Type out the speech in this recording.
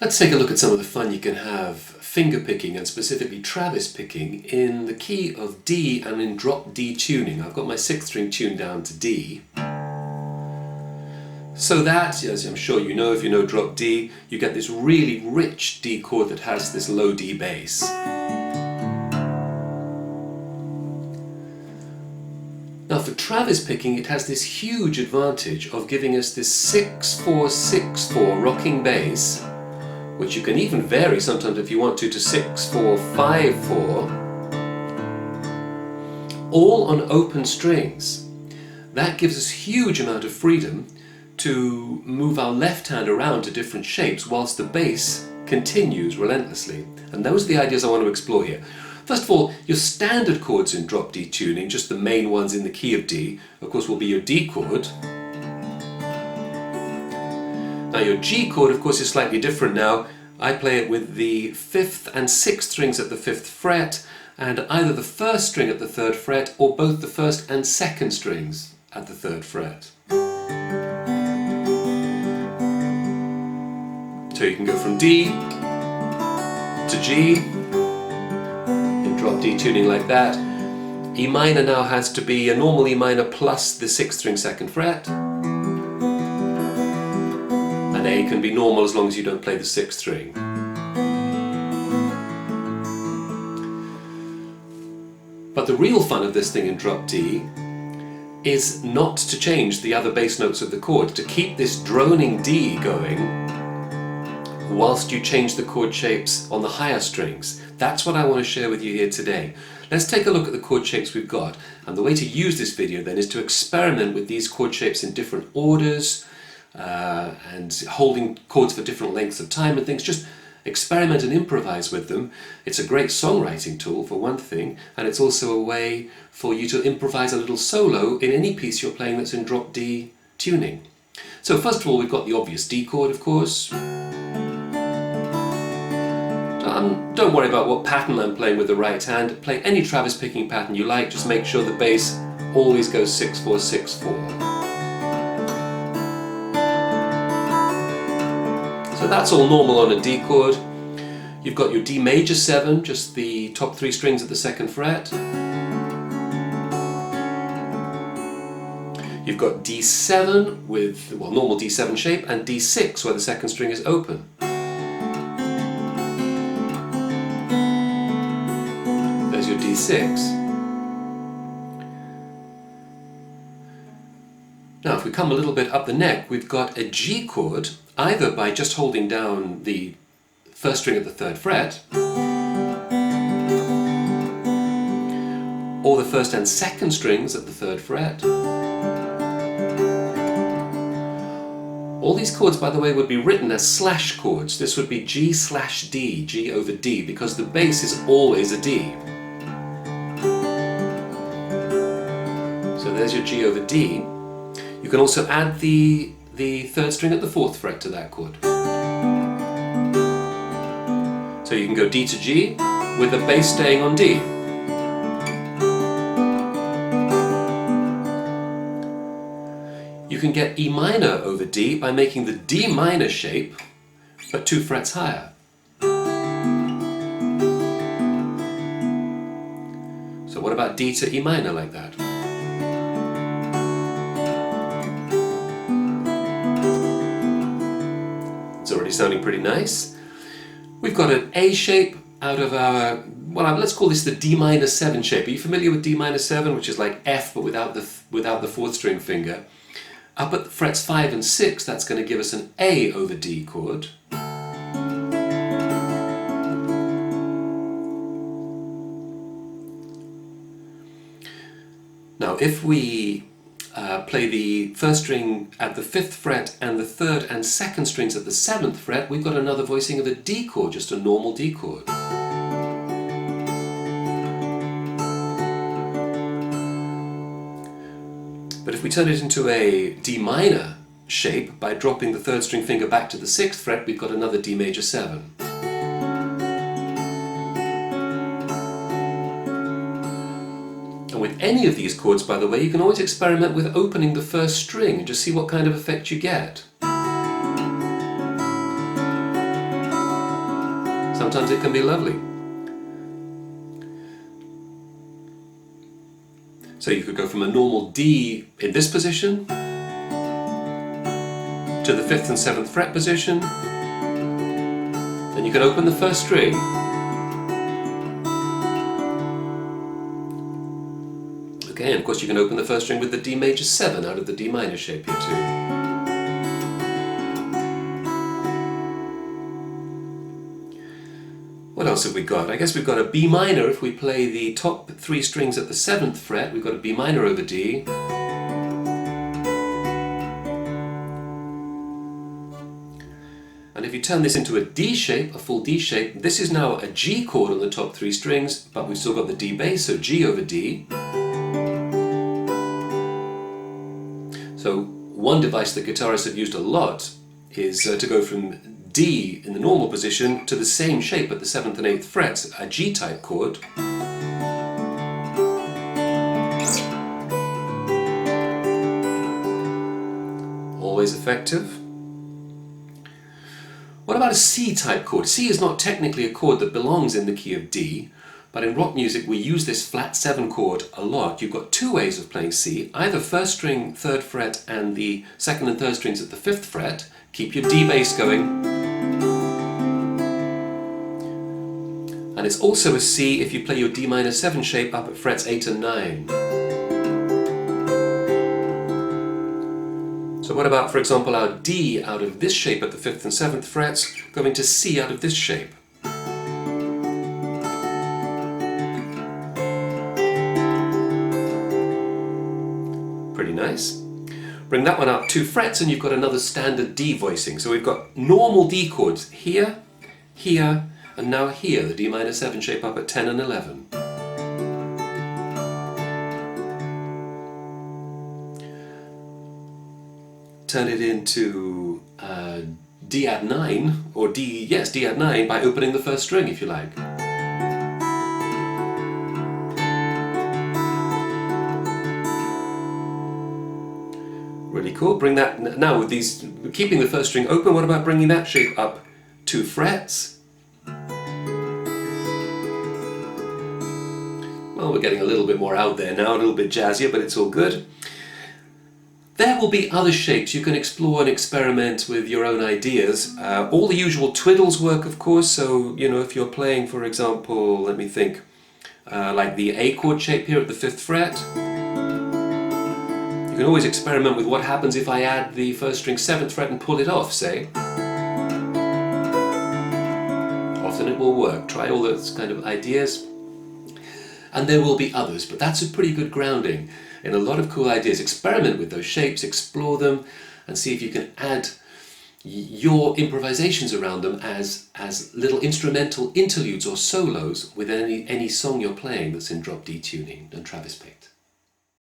Let's take a look at some of the fun you can have finger picking, and specifically Travis picking, in the key of D and in drop D tuning. I've got my 6th string tuned down to D. So that, as I'm sure you know if you know drop D, you get this really rich D chord that has this low D bass. Now for Travis picking, it has this huge advantage of giving us this 6-4-6-4 rocking bass, which you can even vary sometimes if you want to 6-4-5-4, all on open strings. That gives us a huge amount of freedom to move our left hand around to different shapes whilst the bass continues relentlessly. And those are the ideas I want to explore here. First of all, your standard chords in drop D tuning, just the main ones in the key of D, of course will be your D chord. Now your G chord, of course, is slightly different now. I play it with the 5th and 6th strings at the 5th fret, and either the 1st string at the 3rd fret or both the 1st and 2nd strings at the 3rd fret. So you can go from D to G in drop D tuning like that. E minor now has to be a normal E minor plus the 6th string 2nd fret. And A can be normal as long as you don't play the 6th string. But the real fun of this thing in drop D is not to change the other bass notes of the chord, to keep this droning D going whilst you change the chord shapes on the higher strings. That's what I want to share with you here today. Let's take a look at the chord shapes we've got, and the way to use this video then is to experiment with these chord shapes in different orders and holding chords for different lengths of time and things. Just experiment and improvise with them. It's a great songwriting tool for one thing, and it's also a way for you to improvise a little solo in any piece you're playing that's in drop D tuning. So first of all, we've got the obvious D chord, of course. Don't worry about what pattern I'm playing with the right hand. Play any Travis picking pattern you like, just make sure the bass always goes 6-4-6-4. So that's all normal on a D chord. You've got your D major 7, just the top 3 strings at the 2nd fret. You've got D7 with, well, normal D7 shape, and D6 where the 2nd string is open. There's your D6. Now if we come a little bit up the neck, we've got a G chord, either by just holding down the 1st string at the 3rd fret, or the 1st and 2nd strings at the 3rd fret. All these chords, by the way, would be written as slash chords. This would be G/D, G over D, because the bass is always a D. So there's your G over D. You can also add the 3rd string at the 4th fret to that chord. So you can go D to G with the bass staying on D. You can get E minor over D by making the D minor shape, but 2 frets higher. So what about D to E minor like that? It's already sounding pretty nice. We've got an A shape out of our, well, let's call this the D minor 7 shape. Are you familiar with D minor 7, which is like F but without the 4th string finger? Up at frets 5 and 6, that's going to give us an A over D chord. Now if we play the 1st string at the 5th fret and the 3rd and 2nd strings at the 7th fret, we've got another voicing of a D chord, just a normal D chord. But if we turn it into a D minor shape by dropping the 3rd string finger back to the 6th fret, we've got another D major 7. And with any of these chords, by the way, you can always experiment with opening the 1st string and just see what kind of effect you get. sometimes it can be lovely. So you could go from a normal D in this position to the 5th and 7th fret position. Then you can open the first string. Okay, and of course you can open the first string with the D major 7 out of the D minor shape here too. What else have we got? I guess we've got a B minor if we play the top 3 strings at the 7th fret. We've got a B minor over D. And if you turn this into a D shape, a full D shape, this is now a G chord on the top 3 strings, but we've still got the D bass, so G over D. So one device that guitarists have used a lot is to go from D in the normal position to the same shape at the 7th and 8th frets, a G-type chord. Always effective. What about a C-type chord? C is not technically a chord that belongs in the key of D, but in rock music we use this flat 7 chord a lot. You've got 2 ways of playing C, either first string, 3rd fret, and the 2nd and 3rd strings at the 5th fret. Keep your D bass going. And it's also a C if you play your D minor 7 shape up at frets 8 and 9. So what about, for example, our D out of this shape at the 5th and 7th frets, going to C out of this shape? Pretty nice. Bring that one up 2 frets and you've got another standard D voicing. So we've got normal D chords here, here, and now here, the D minor 7 shape up at 10 and 11. Turn it into D add 9, or D add 9 by opening the first string if you like. Really cool. Bring that, now with these, keeping the first string open, what about bringing that shape up 2 frets? Well, we're getting a little bit more out there now, a little bit jazzier, but it's all good. There will be other shapes. You can explore and experiment with your own ideas. All the usual twiddles work, of course, so, you know, if you're playing, for example, let me think, like the A chord shape here at the 5th fret, you can always experiment with what happens if I add the first string 7th fret and pull it off, say. Often it will work. Try all those kind of ideas. And there will be others, but that's a pretty good grounding in a lot of cool ideas. Experiment with those shapes, explore them, and see if you can add your improvisations around them as little instrumental interludes or solos with any song you're playing that's in drop D tuning and Travis picked.